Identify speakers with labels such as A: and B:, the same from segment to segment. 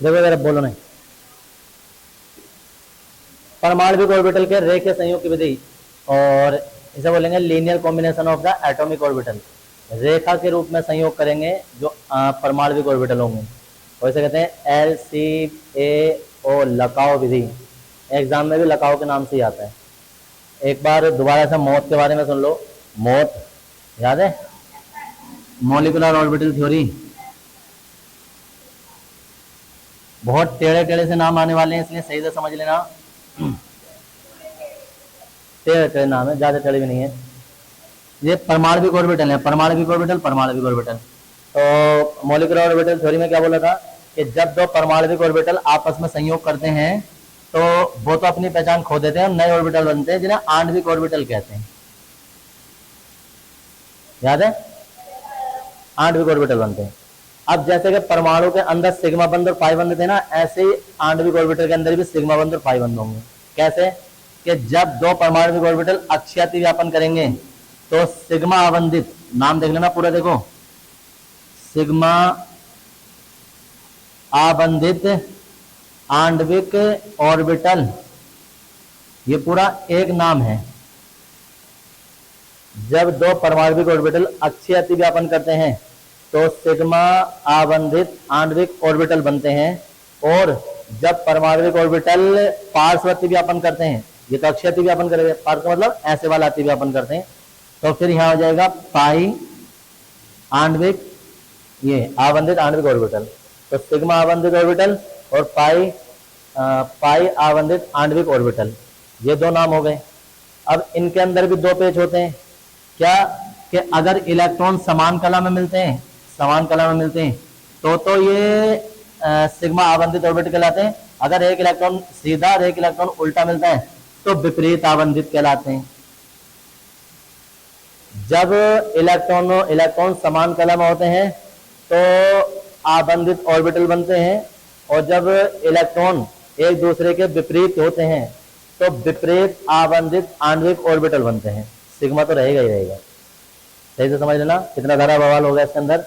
A: देखो जरा बोलो नहीं। परमाणविक ऑर्बिटल के रेखीय संयोग की विधि, और इसे बोलेंगे linear combination of the atomic orbital. रेखा के रूप में संयोग करेंगे जो परमाणविक ऑर्बिटल होंगे, और इसे कहते हैं LCAO, लकाओ विधि। एग्जाम में भी लकाओ के नाम से ही आता है। एक बार दोबारा से मौत के बारे में सुन लो। मौत याद है, मॉलिक्यूलर ऑर्बिटल थ्योरी। बहुत टेढ़े टेढ़े से नाम आने वाले हैं, इसलिए सही से समझ लेना। टेढ़े टेढ़े नाम है, ज्यादा टेढ़े भी नहीं है। ये परमाणविक ऑर्बिटल है, परमाणविक ऑर्बिटल, परमाणविक ऑर्बिटल। तो मॉलिक्यूलर ऑर्बिटल थ्योरी में क्या बोला था कि जब दो परमाणविक ऑर्बिटल आपस में संयोग करते हैं तो वो तो अपनी पहचान खो देते हैं और नए ऑर्बिटल बनते हैं जिन्हें आणविक ऑर्बिटल कहते हैं। याद है, आणविक ऑर्बिटल बनते हैं। अब जैसे कि परमाणु के अंदर सिग्मा बंध और पाई बंध थे ना, ऐसे ही आणविक ऑर्बिटल के अंदर भी सिग्मा बंध और पाई बंध होंगे। कैसे कि जब दो परमाणविक ऑर्बिटल अक्षीय व्यापन करेंगे तो सिग्मा आवंधित, नाम देख लेना पूरा, देखो सिग्मा आवंधित आणविक ऑर्बिटल, ये पूरा एक नाम है। जब दो परमाणविक ऑर्बिटल अक्षीय व्यापन करते हैं तो सिग्मा आवंधित आणविक ऑर्बिटल बनते हैं, और जब परमाणविक ऑर्बिटल पार्श्व व्यापन करते हैं, ये तो अक्षीय व्यापन करेंगे, पार्श्व मतलब ऐसे वाला व्यापन करते हैं, तो फिर यहां हो जाएगा पाई आणविक, ये आवंधित आणविक ऑर्बिटल। तो सिग्मा आवंधित ऑर्बिटल और पाई आवंधित आणविक ऑर्बिटल, ये दो नाम हो गए। अब इनके अंदर भी दो पेच होते हैं। क्या कि अगर इलेक्ट्रॉन समान कला में मिलते हैं, समान कला में मिलते हैं तो ये सिग्मा आवंधित ऑर्बिटल कहलाते हैं। अगर एक इलेक्ट्रॉन सीधा और एक इलेक्ट्रॉन उल्टा मिलता है तो विपरीत आवंधित कहलाते हैं। जब इलेक्ट्रॉन समान कला में होते हैं तो आवंधित ऑर्बिटल बनते हैं, और जब इलेक्ट्रॉन एक दूसरे के विपरीत होते हैं तो विपरीत आवंधित आणविक ऑर्बिटल बनते हैं। सिग्मा तो रहेगा ही रहेगा। सही से समझ लेना, कितना धारा बवाल होगा इसके अंदर,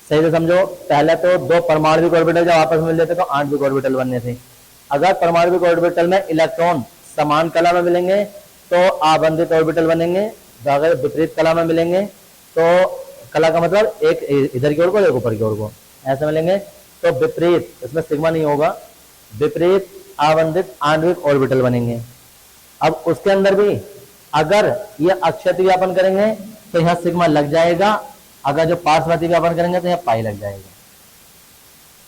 A: सही से समझो। पहले तो दो परमाणविक ऑर्बिटल जब आपस में मिल जाते तो आणविक ऑर्बिटल बनने थे। अगर परमाणविक ऑर्बिटल में इलेक्ट्रॉन समान कला में मिलेंगे तो आवंधित ऑर्बिटल बनेंगे, अगर विपरीत कला में मिलेंगे तो, कला का मतलब एक इधर की ओर को एक ऊपर की ओर को ऐसे मिलेंगे तो विपरीत, इसमें सिग्मा नहीं होगा, विपरीत आवंधित आणविक ऑर्बिटल बनेंगे। अब उसके अंदर भी अगर ये अक्षय व्यापन करेंगे तो यहां सिग्मा लग जाएगा, अगर जो पार्श्व व्यापन करेंगे तो यहां पाई लग जाएगा।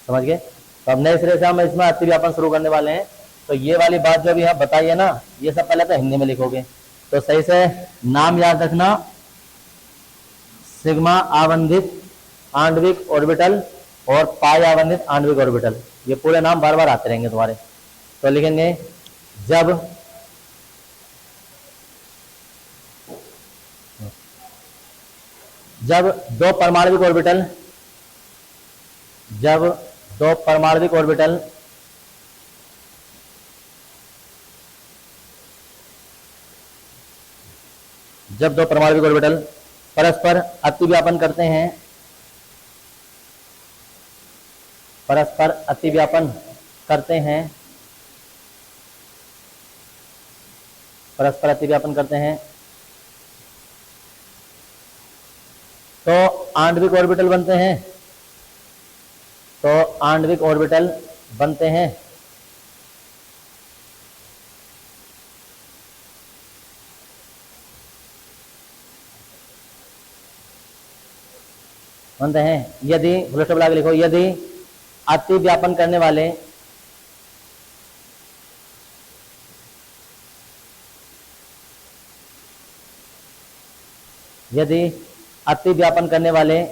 A: समझ गए? तो अब नए सिरे से हम इसमें अति व्यापन शुरू करने वाले हैं। तो ये वाली बात जो भी यहाँ बताई है ना, ये सब पहले तो हिंदी में लिखोगे, तो सही से नाम याद रखना, सिग्मा आवंधित आणविक ऑर्बिटल और पाई आवंधित आणविक ऑर्बिटल, ये पूरे नाम बार बार आते रहेंगे तुम्हारे। तो लिखेंगे जब दो परमाणविक ऑर्बिटल जब दो परमाणविक ऑर्बिटल परस्पर अतिव्यापन करते हैं, परस्पर अतिव्यापन करते हैं, परस्पर अतिव्यापन करते हैं तो आणविक ऑर्बिटल बनते हैं, तो आणविक ऑर्बिटल बनते हैं। बनते हैं यदि, फुल स्टॉप लगा के लिखो, यदि अतिव्यापन करने वाले यदि अतिव्यापन करने वाले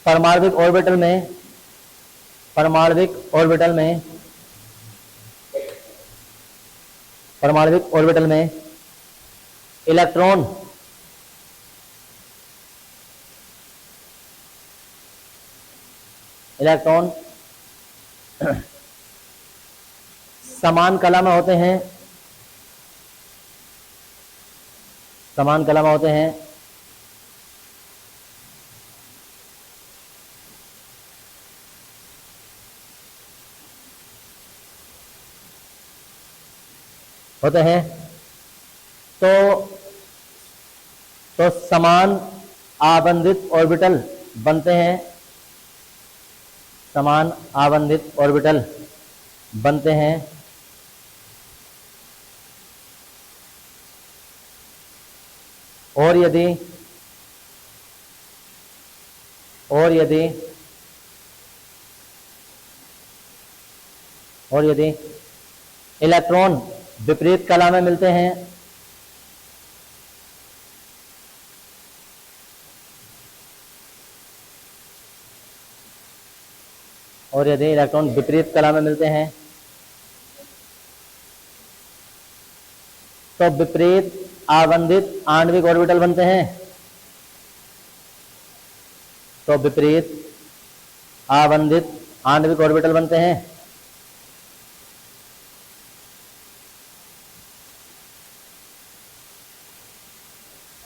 A: परमाणविक ऑर्बिटल में इलेक्ट्रॉन समान कला में होते हैं होते हैं। तो समान आबंधित ऑर्बिटल बनते हैं, समान आबंधित ऑर्बिटल बनते हैं। और यदि इलेक्ट्रॉन विपरीत कला में मिलते हैं, और यदि इलेक्ट्रॉन विपरीत कला में मिलते हैं तो विपरीत आबंधित आणविक ऑर्बिटल बनते हैं, तो विपरीत आबंधित आणविक ऑर्बिटल बनते हैं।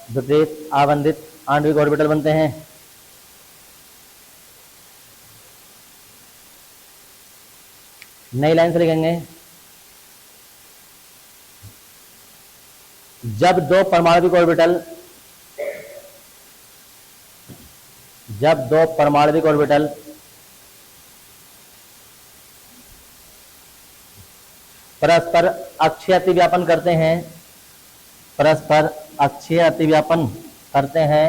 A: विपरीत आबंधित आणविक ऑर्बिटल बनते हैं। नई लाइन से लिखेंगे, जब दो परमाणविक ऑर्बिटल परस्पर अक्षीय अतिव्यापन करते हैं, परस्पर अक्षीय अतिव्यापन करते हैं,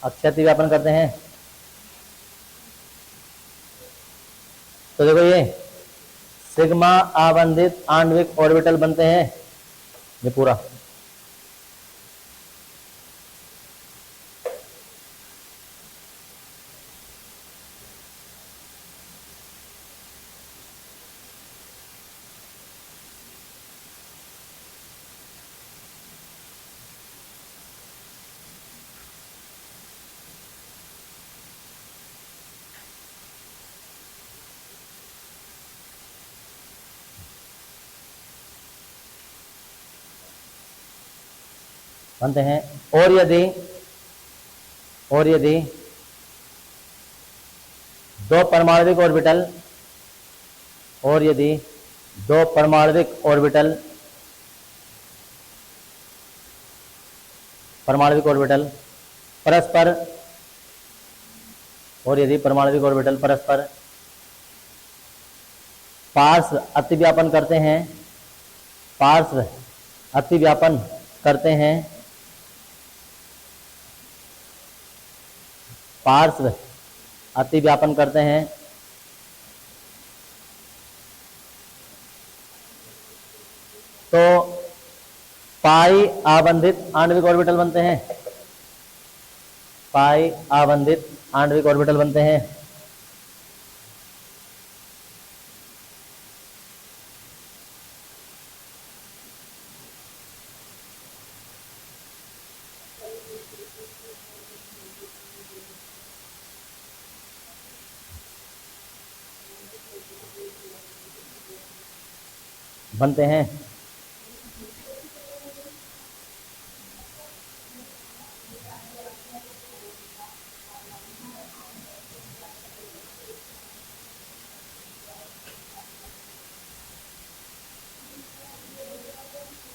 A: अक्षीय अतिव्यापन करते हैं, तो देखो ये सिग्मा आबंधित आणविक ऑर्बिटल बनते हैं, ये पूरा। बनते हैं। और यदि दो परमाणविक ऑर्बिटल परस्पर पार्श्व अतिव्यापन करते हैं, पार्श्व अतिव्यापन करते हैं, पार्श्व अतिव्यापन करते हैं, तो पाई आबंधित आणविक ऑर्बिटल बनते हैं, पाई आबंधित आणविक ऑर्बिटल बनते हैं। बनते हैं।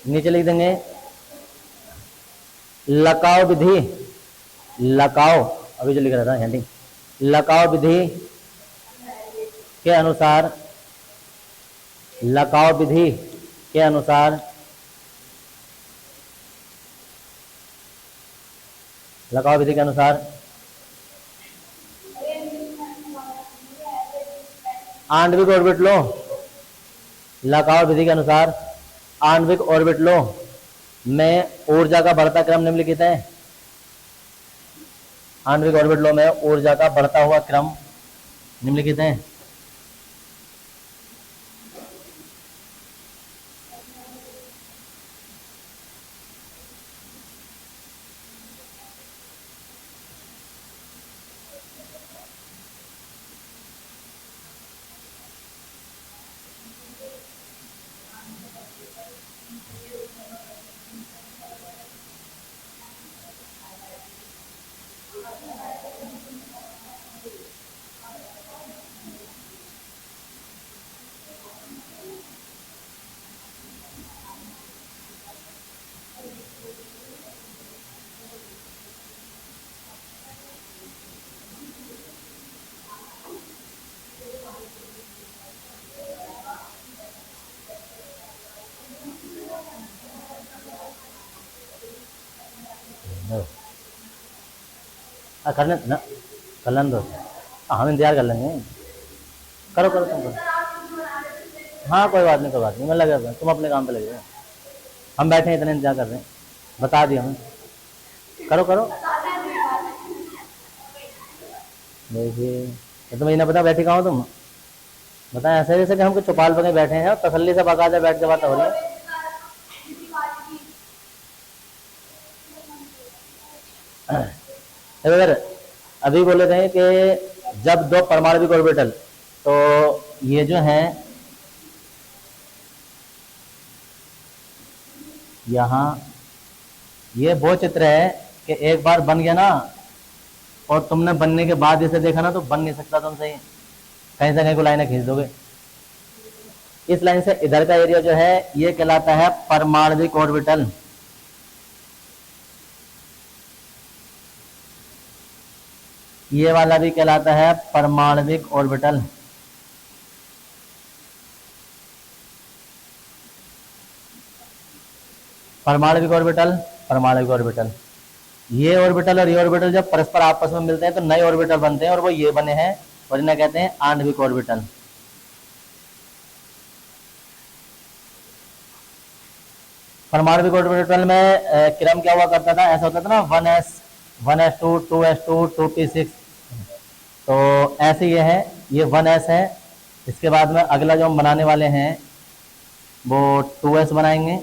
A: नीचे लिख देंगे लकाव विधि, लकाव अभी जो लिख रहा था हैंडिंग, लकाव विधि के अनुसार, लकाव विधि के अनुसार, लकाव विधि के अनुसार आणविक ऑर्बिटलों, लकाव विधि के अनुसार आणविक ऑर्बिटलों में ऊर्जा का बढ़ता क्रम निम्नलिखित है, आणविक ऑर्बिटलों में ऊर्जा का बढ़ता हुआ क्रम निम्नलिखित है। कर ले ना, कर लें दो। हम इंतजार कर लेंगे। करो करो तुम करो। हाँ कोई बात नहीं, कोई बात नहीं, मैं लगा हुआ, तुम अपने काम पे लगे हो, हम बैठे हैं इतने इंतजार कर रहे हैं। बता दिया हमें, करो करो। देखिए ये तो मुझे ना पता बैठी कहाँ हो तुम, बताएं ऐसे जैसे कि हम कुछ चौपाल पर बैठे हैं और तसल्ली से बाकायदा बैठ के बात हो रही है। अगर अभी बोले थे कि जब दो परमाणविक ऑर्बिटल, तो ये जो है यहाँ ये वो चित्र है कि एक बार बन गया ना, और तुमने बनने के बाद इसे देखा ना तो बन नहीं सकता तुमसे, कहीं से कहीं को लाइनें खींच दोगे। इस लाइन से इधर का एरिया जो है ये कहलाता है परमाणविक ऑर्बिटल। ये वाला भी कहलाता है परमाणविक ऑर्बिटल। परमाणविक ऑर्बिटल, परमाणविक ऑर्बिटल। ये ऑर्बिटल और ये ऑर्बिटल जब परस्पर आपस में मिलते हैं तो नए ऑर्बिटल बनते हैं, और वो ये बने हैं, और इन्हें कहते हैं आणविक ऑर्बिटल। परमाणविक ऑर्बिटल में क्रम क्या हुआ करता था, ऐसा होता था ना 1s 1s2 2s2 2p6, तो ऐसे ये है, ये 1s है। इसके बाद में अगला जो हम बनाने वाले हैं वो 2s बनाएंगे,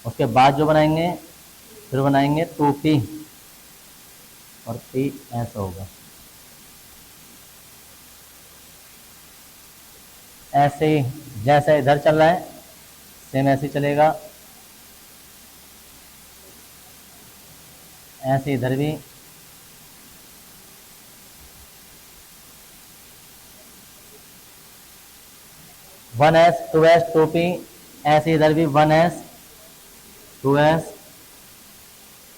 A: उसके बाद जो बनाएंगे फिर बनाएंगे 2p और p ऐसा होगा। ऐसे ही जैसे इधर चल रहा है सेम ऐसे ही चलेगा, ऐसे इधर भी। वन एस 2s 2p, ऐसे इधर भी 1s 2s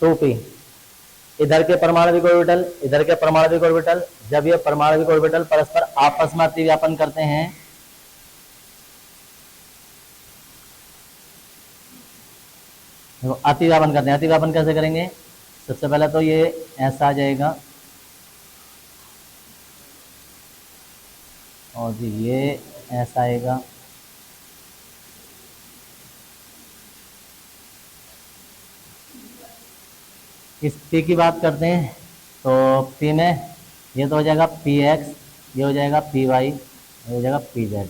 A: 2p। इधर के परमाणविक ऑर्बिटल, इधर के परमाणविक ऑर्बिटल, जब ये परमाणविक ऑर्बिटल परस्पर आपस में अतिव्यापन करते हैं अतिव्यापन करते हैं। अतिव्यापन कैसे करेंगे, सबसे पहले तो ये ऐसा आ जाएगा, और जी ये ऐसा आएगा, इस P की बात करते हैं तो P में ये तो हो जाएगा px, ये हो जाएगा py, ये हो जाएगा pz।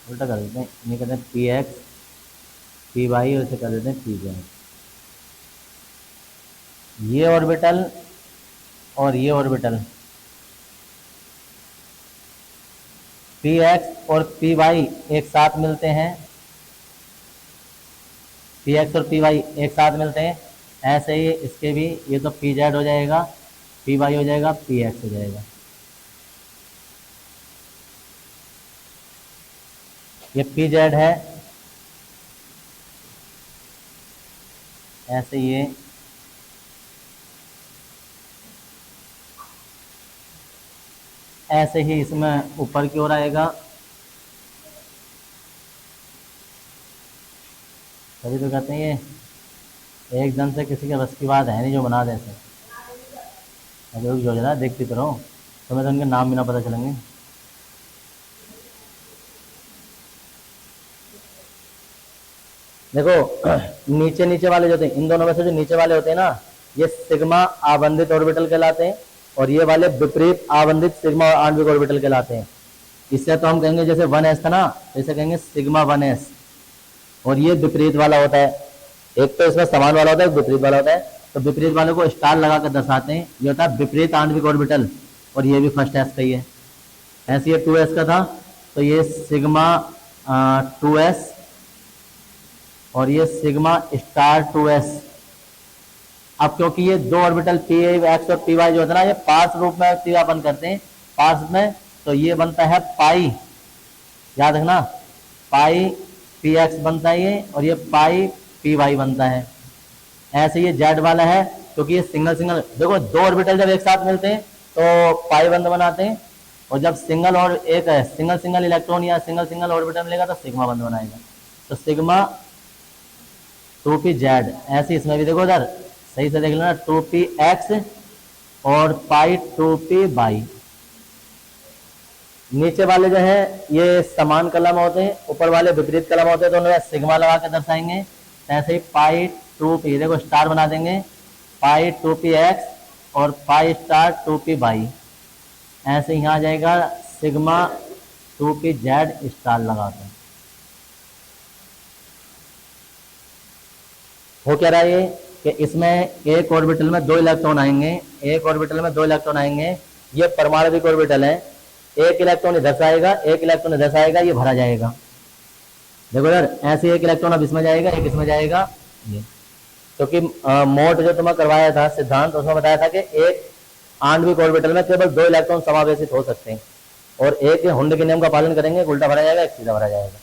A: उल्टा कर देते हैं, ये कहते हैं px py और इसे कर देते हैं pz। ये ऑर्बिटल और ये ऑर्बिटल px और py एक साथ मिलते हैं, px और py एक साथ मिलते हैं। ऐसे ही इसके भी, ये तो pz हो जाएगा, py हो जाएगा, px हो जाएगा। ये pz है, ऐसे ये ऐसे ही इसमें ऊपर की ओर आएगा। तभी तो कहते हैं ये एकदम से किसी के बस की बात है नहीं जो बना देते। अगर योजना देखती तो रहो, तुम्हें तो उनके नाम भी ना पता चलेंगे। देखो नीचे नीचे वाले जो होते हैं, इन दोनों में से जो नीचे वाले होते हैं ना, ये सिग्मा आबंधित ऑर्बिटल कहलाते हैं, और ये वाले विपरीत आबंधित सिग्मा और आणविक ऑर्बिटल कहलाते हैं। इससे तो हम कहेंगे जैसे 1s था ना, इसे कहेंगे सिग्मा 1s, और ये विपरीत वाला होता है। एक तो इसमें समान वाला होता है, एक विपरीत वाला होता है, तो विपरीत वाले को स्टार लगा कर दर्शाते हैं। ये होता है विपरीत आणविक ऑर्बिटल, और ये भी फर्स्ट एस का ही है। ऐसे ये 2s का था, तो ये सिग्मा 2s और ये सिग्मा स्टार 2s। अब क्योंकि ये दो ऑर्बिटल px और py जो होता है ना, ये पार्श्व रूप में अतिव्यापन करते हैं पार्श्व में, तो ये बनता है पाई, याद रखना, पाई px बनता है ये, और ये पाई py बनता है। ऐसे ये z वाला है, क्योंकि ये सिंगल सिंगल, देखो दो ऑर्बिटल जब एक साथ मिलते हैं तो पाई बंद बनाते हैं, और जब सिंगल और एक है सिंगल सिंगल इलेक्ट्रॉन या सिंगल सिंगल ऑर्बिटल मिलेगा तो सिग्मा बंध बनाएगा। तो सिग्मा 2p जेड, ऐसे इसमें भी देखो उधर सही से देख लेना 2p एक्स और पाई 2p बाई। नीचे वाले जो है ये समान कलम होते हैं, ऊपर वाले विपरीत कलम होते हैं, तो उन्हें सिग्मा लगा के दर्शाएंगे। ऐसे ही पाई 2p देखो स्टार बना देंगे, पाई 2p एक्स और पाई स्टार 2p बाई। ऐसे यहाँ आ जाएगा सिग्मा 2p जेड स्टार लगाते हैं। हो क्या रहा है ये कि इसमें एक ऑर्बिटल में 2 इलेक्ट्रॉन आएंगे, एक ऑर्बिटल में 2 इलेक्ट्रॉन आएंगे। ये परमाणविक ऑर्बिटल है, एक इलेक्ट्रॉन इधर से आएगा, एक इलेक्ट्रॉन इधर से आएगा, ये भरा जाएगा। देखो यार ऐसे एक इलेक्ट्रॉन अब इसमें जाएगा, एक इसमें जाएगा। ये क्योंकि मोट जो तुम्हें करवाया था सिद्धांत, उसमें बताया था कि एक आणविक ऑर्बिटल में केवल 2 इलेक्ट्रॉन समावेशित हो सकते हैं और एक हुंड के नियम का पालन करेंगे, उल्टा भरा जाएगा, एक सीधा भरा जाएगा।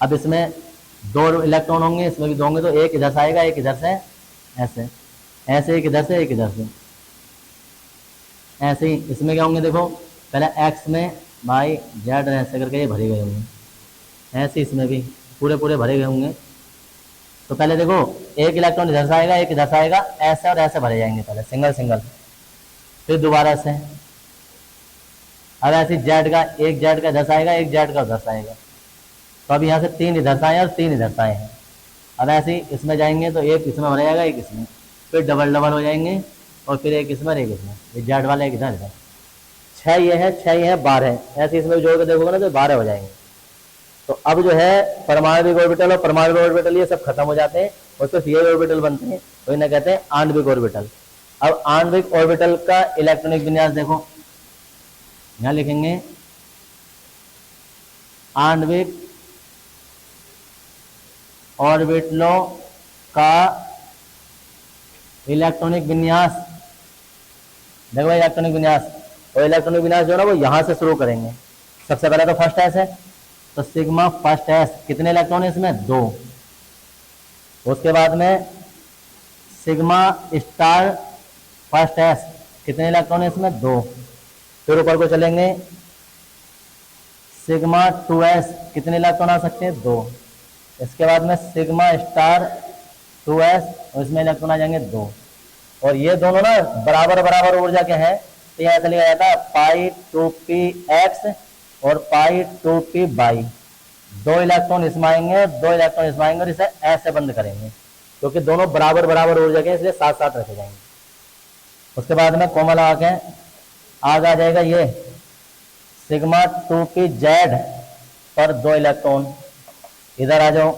A: अब इसमें 2 इलेक्ट्रॉन होंगे, इसमें भी 2 होंगे, तो एक इधर से आएगा, एक इधर से, ऐसे ऐसे एक इधर से, एक इधर से, ऐसे ही इसमें क्या होंगे देखो पहले एक्स में बाई जेड ऐसे करके ये भरे गए होंगे, ऐसे इसमें भी पूरे पूरे भरे गए होंगे। तो पहले देखो एक इलेक्ट्रॉन इधर से आएगा, एक इधर से आएगा, ऐसे और ऐसे भरे जाएंगे पहले सिंगल सिंगल, फिर दोबारा से। अब ऐसे जेड का, एक जेड का इधर से आएगा, एक जेड का उधर से आएगा, तो अब यहाँ से 3 इधर से आए और 3 इधर से आए हैं। अब ऐसे ही इसमें जाएंगे तो एक इसमें भरा जाएगा, एक इसमें, फिर डबल डबल हो जाएंगे और फिर एक इसमें एक इसमें, ये जेड वाला एक इधर इधर। 6 ये है, 6 ये है, 12 है, ऐसे इसमें जोड़ के देखोगे ना तो 12 हो जाएंगे। तो अब जो है परमाणविक ऑर्बिटल और परमाणविक ऑर्बिटल ये सब खत्म हो जाते हैं और सिर्फ ये ऑर्बिटल बनते हैं, तो इन्हें कहते हैं आणविक ऑर्बिटल। अब आणविक ऑर्बिटल का इलेक्ट्रॉनिक विन्यास देखो, यहां लिखेंगे आणविक ऑर्बिटलों का इलेक्ट्रॉनिक विन्यास। देखो इलेक्ट्रॉनिक विन्यास, और इलेक्ट्रॉनिक विन्यास जो है ना वो यहां से शुरू करेंगे। सबसे पहले तो फर्स्ट एस है, तो सिग्मा फर्स्ट एस, कितने इलेक्ट्रॉन है इसमें 2। उसके बाद में सिग्मा स्टार फर्स्ट एस, कितने इलेक्ट्रॉन है इसमें 2। फिर ऊपर को चलेंगे सिग्मा 2s, कितने इलेक्ट्रॉन आ सकते हैं 2। इसके बाद में सिग्मा स्टार 2s और इसमें इलेक्ट्रॉन आ जाएंगे 2। और ये दोनों ना बराबर बराबर ऊर्जा के हैं, तो यहाँ ऐसा लिखा जाता है पाई 2p एक्स और पाई 2p बाई। 2 इलेक्ट्रॉन इसमें आएंगे, 2 इलेक्ट्रॉन इसमें आएंगे और इसे ऐसे बंद करेंगे क्योंकि दोनों बराबर बराबर ऊर्जा के, इसलिए साथ साथ रखे जाएंगे। उसके बाद में कोमा लगा के आगे आ जाएगा ये सिग्मा 2p जेड पर 2 इलेक्ट्रॉन, इधर आ जाओ।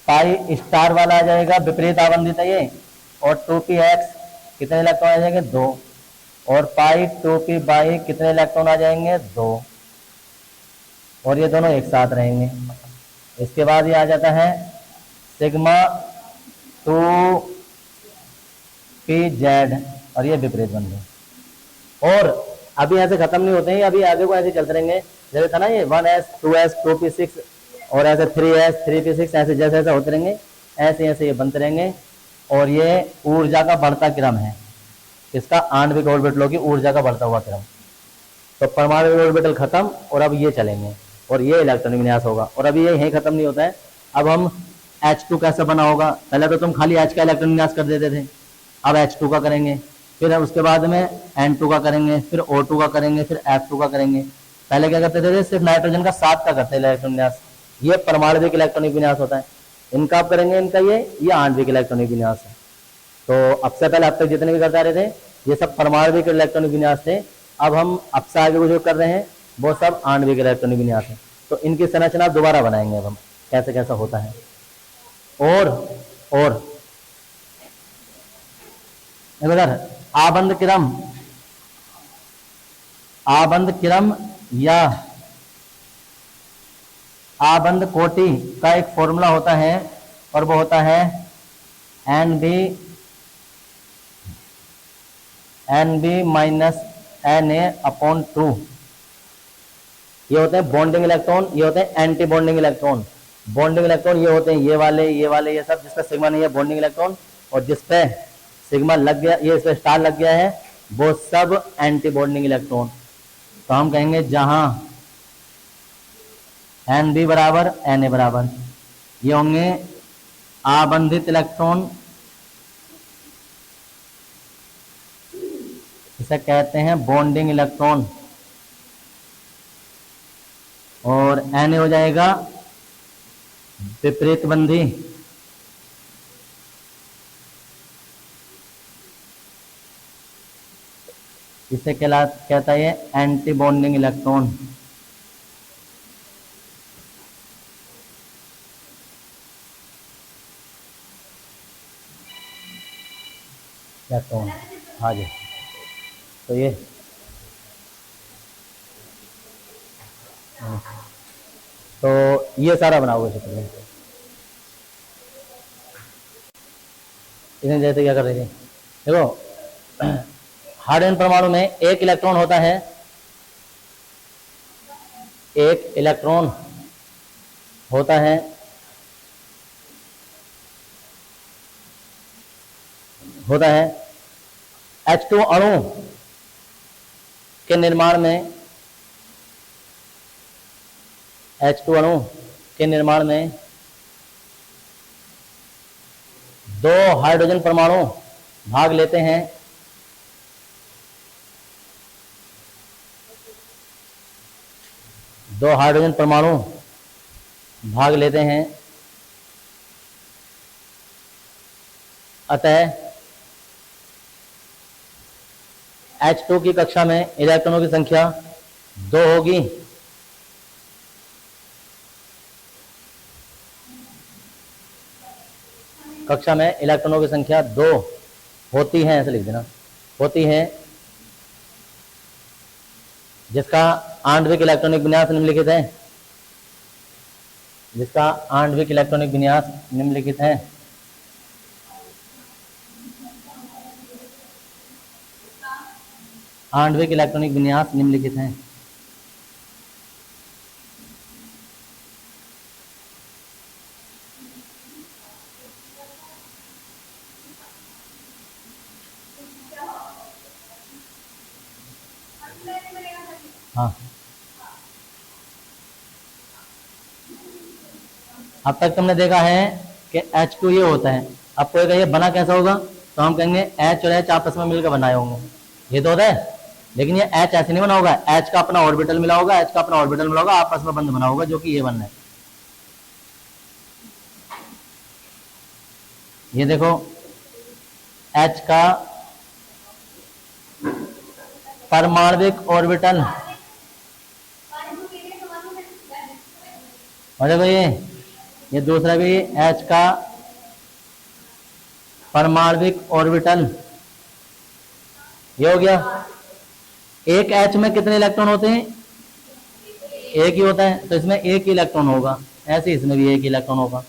A: पाई स्टार वाला आ जाएगा, विपरीत आबंधित है ये, और 2p एक्स कितने इलेक्ट्रॉन आ जाएंगे 2, और पाई 2p बाई कितने इलेक्ट्रॉन आ जाएंगे 2, और ये दोनों एक साथ रहेंगे। इसके बाद ये आ जाता है सिग्मा 2p जेड और ये विपरीत बंधे। और अभी ऐसे खत्म नहीं होते हैं, अभी आगे को ऐसे चलते रहेंगे। जैसे था ना ये 1s 2s 2p6 और ऐसे 3s 3p6 ऐसे जैसे ऐसे होते रहेंगे, ऐसे ऐसे ये बनते रहेंगे। और ये ऊर्जा का बढ़ता क्रम है, इसका आणविक ऑर्बिटलों की ऊर्जा का बढ़ता हुआ क्रम। तो परमाणु ऑर्बिटल खत्म और अब ये चलेंगे और ये इलेक्ट्रॉनिक विन्यास होगा। और अभी ये यहीं खत्म नहीं होता है, अब हम H2 कैसे बना होगा। पहले तो तुम खाली H का इलेक्ट्रॉनिक विन्यास कर देते थे, अब H2 का करेंगे, फिर उसके बाद में N2 का करेंगे, फिर O2 का करेंगे, फिर F2 का करेंगे। पहले क्या करते थे, सिर्फ नाइट्रोजन का 7 का करते इलेक्ट्रॉनिक विन्यास। ये परमाणविक इलेक्ट्रॉनिक विन्यास होता है। इनका आप करेंगे, इनका ये आणविक इलेक्ट्रॉनिक विन्यास है। तो अब से पहले अब तक जितने भी करते आ रहे थे ये सब परमाणविक इलेक्ट्रॉनिक विन्यास थे। अब हम अब से आगे जो कर रहे हैं वो सब आणविक इलेक्ट्रॉनिक विन्यास है। तो इनकी संरचना दोबारा बनाएंगे अब हम, कैसे कैसा होता है। और इधर आबंध क्रम या आबंध कोटि का एक फॉर्मूला होता है और वो होता है NB माइनस Na/2। ये होते हैं बॉन्डिंग इलेक्ट्रॉन, ये होते हैं anti bonding electron. Bonding electron ये होते हैं ये वाले ये सब, जिसका सिग्मा नहीं है बॉन्डिंग इलेक्ट्रॉन, और जिसपे सिग्मा लग गया, ये इस पे स्टार लग गया है, वो सब एंटी बॉन्डिंग इलेक्ट्रॉन। तो हम कहेंगे जहां एन बी बराबर एन ए बराबर, ये होंगे आबंधित इलेक्ट्रॉन, इसे कहते हैं बॉन्डिंग इलेक्ट्रॉन। और एन ए हो जाएगा विपरीत बंधी, इसे कहता है एंटी बॉन्डिंग इलेक्ट्रॉन। इलेक्ट्रॉन, हाँ जी। तो ये तो ये सारा बनाओगे चित्र में। इसमें जैसे क्या कर रहे थे, देखो हाइड्रोजन परमाणु में एक इलेक्ट्रॉन होता है, एक इलेक्ट्रॉन होता है H2 अणु के निर्माण में, H2 अणु के निर्माण में दो हाइड्रोजन परमाणु भाग लेते हैं। दो हाइड्रोजन परमाणु भाग लेते हैं, अतः H2 की कक्षा में इलेक्ट्रॉनों की संख्या 2 होगी। कक्षा में इलेक्ट्रॉनों की संख्या 2 होती है, ऐसे लिख देना, होती है, जिसका आणविक इलेक्ट्रॉनिक विन्यास निम्नलिखित है। जिसका आणविक इलेक्ट्रॉनिक विन्यास निम्नलिखित है। आणविक इलेक्ट्रॉनिक विन्यास निम्नलिखित है। हाँ, अब तक तुमने देखा है कि H2 ये होता है। अब कोई कहे बना कैसा होगा, तो हम कहेंगे H और H आपस में मिलकर बनाए होंगे, ये तो होता है। लेकिन ये H ऐसे नहीं बना होगा, H का अपना ऑर्बिटल मिला होगा, H का अपना ऑर्बिटल मिला होगा, आपस में बंध बना होगा, जो कि ये बन है। ये देखो H का परमाणविक ऑर्बिटल, और देखो ये दूसरा भी H का परमाणविक ऑर्बिटल, ये हो गया। एक H में कितने इलेक्ट्रॉन होते हैं, एक ही होता है, तो इसमें एक ही इलेक्ट्रॉन होगा। ऐसे इसमें भी एक इलेक्ट्रॉन होगा,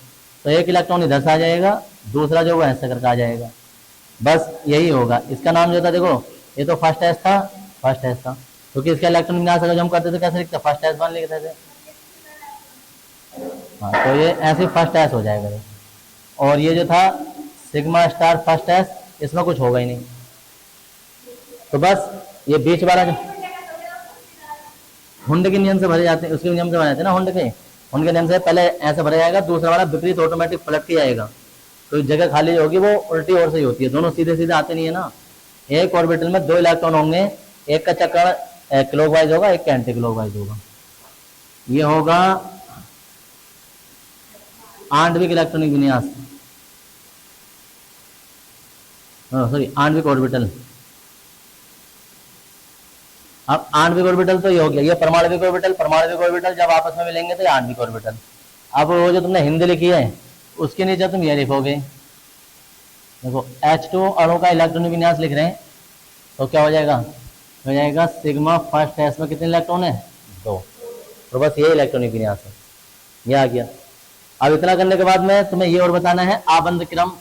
A: तो एक इलेक्ट्रॉन इधर से आ जाएगा, दूसरा जो वो ऐसे करके आ जाएगा, बस यही होगा। इसका नाम जो था, देखो ये तो फर्स्ट एस था, फर्स्ट एस था, क्योंकि इसका इलेक्ट्रॉन विन्यास अगर जो हम करते थे कैसे लिखते, फर्स्ट एस वन लिखते थे। हाँ, तो ये ऐसे फर्स्ट एस हो जाएगा। और ये जो था सिग्मा स्टार फर्स्ट एस, इसमें कुछ होगा ही नहीं। तो बस ये बीच वाला जो हुंड के नियम से भरे जाते हैं, उसके नियम से भरे जाते हैं ना, हुंड के नियम से पहले ऐसे भरा जाएगा, दूसरा वाला विपरीत ऑटोमेटिक पलट के आएगा। तो जगह खाली होगी वो उल्टी ओर से ही होती है, दोनों सीधे सीधे आते नहीं है ना। एक ऑर्बिटल में 2 इलेक्ट्रॉन होंगे, एक का चक्कर क्लॉकवाइज होगा, एक का एंटी क्लॉकवाइज होगा। ये होगा आणविक इलेक्ट्रॉनिक विन्यास, सॉरी आणविक ऑर्बिटल। अब आणविक ऑर्बिटल तो ये हो गया, ये परमाणविक ऑर्बिटल, परमाणविक ऑर्बिटल जब आपस में मिलेंगे तो ये आणविक ऑर्बिटल। अब वो जो तुमने हिंदी लिखी है उसके नीचे तुम ये लिखोगे, देखो H2 अणु का इलेक्ट्रॉनिक विन्यास लिख रहे हैं, तो क्या हो जाएगा, हो जाएगा सिग्मा फर्स्ट एस में कितने इलेक्ट्रॉन है, 2। तो बस ये इलेक्ट्रॉनिक विन्यास है, ये आ गया। अब इतना करने के बाद में तुम्हें ये और बताना है आबंध क्रम।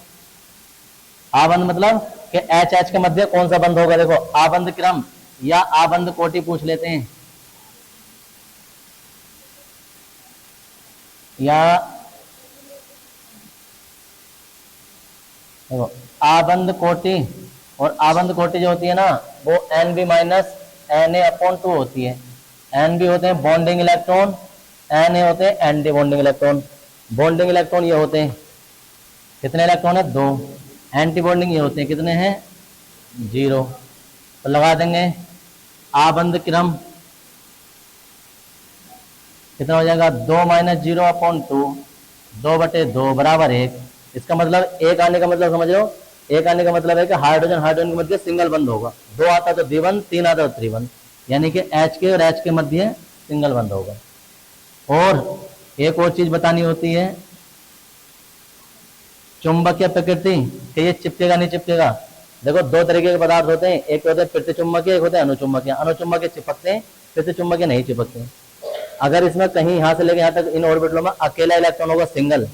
A: आबंध मतलब कि H के मध्य कौन सा बंध होगा। देखो आबंध क्रम या आबंध कोटि पूछ लेते हैं, या देखो आबंध कोटि और आबंध कोटि जो होती है ना वो Nb माइनस Na/2 होती है। Nb होते हैं बॉन्डिंग इलेक्ट्रॉन, Na होते हैं anti bonding electron. Bonding electron ये होते हैं, कितने इलेक्ट्रॉन है? 2। एंटी बॉन्डिंग ये होते हैं, कितने हैं? 0। तो लगा देंगे आबंध क्रम कितना हो जाएगा? 2 माइनस 0/2, 2/2 बराबर 1। इसका मतलब एक आने का मतलब समझ लो, एक आने का मतलब है कि हाइड्रोजन हाइड्रोजन के मध्य सिंगल बंध होगा। 2 आता तो द्विबंध, 3 आता तो त्रिबंध, यानी कि H के और H के मध्य सिंगल बंध होगा। और एक और चीज बतानी होती है, चुंबकीय प्रकृति कि ये चिपकेगा नहीं चिपकेगा। देखो दो तरीके के पदार्थ होते हैं, एक होते हैं प्रतिचुंबकीय, एक होते हैं अनुचुंबकीय। अनुचुंबकीय चिपकते हैं, प्रतिचुंबकीय नहीं चिपकते। अगर इसमें कहीं यहाँ से लेके यहाँ तक इन ऑर्बिटलों में अकेला इलेक्ट्रॉन होगा, सिंगल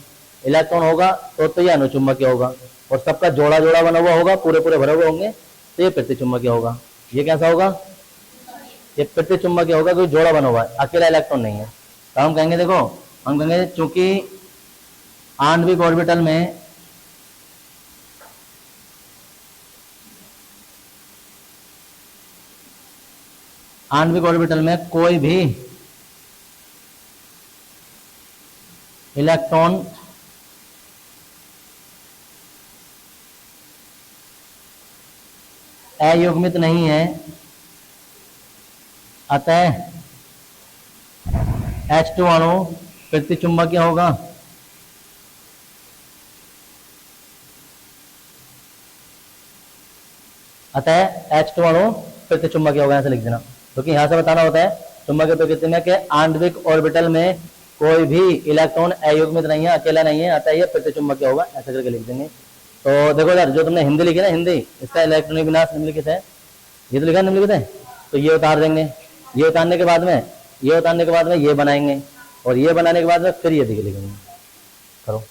A: इलेक्ट्रॉन होगा, तो ये अनुचुंबकीय होगा। और सबका जोड़ा जोड़ा बना हुआ होगा, पूरे पूरे भरे हुए होंगे, तो ये प्रतिचुंबकीय होगा। ये कैसा होगा? ये प्रतिचुंबकीय होगा, कोई जोड़ा बना हुआ है, अकेला इलेक्ट्रॉन नहीं है। तो हम कहेंगे, देखो हम कहेंगे चूंकि आणविक ऑर्बिटल में कोई भी इलेक्ट्रॉन अयुग्मित नहीं है, अतः H2 अणु प्रतिचुंबकीय होगा। अतः H2 अणु प्रतिचुंबकीय होगा, ऐसे लिख देना। क्योंकि यहां से बताना होता है चुंबकीय प्रकृति में कि आणविक ऑर्बिटल में कोई भी इलेक्ट्रॉन अयुग्मित नहीं है, अकेला नहीं है, अतः ये प्रतिचुंबकीय होगा, ऐसा करके लिख देंगे। तो देखो यार, जो तुमने हिंदी लिखी ना, हिंदी इसका इलेक्ट्रॉनिक विन्यास निम्नलिखित है, ये तो लिखा निम्नलिखित है, तो ये उतार देंगे। ये उतारने के बाद में ये बनाएंगे, और ये बनाने के बाद में फिर ये लिखेंगे। करो।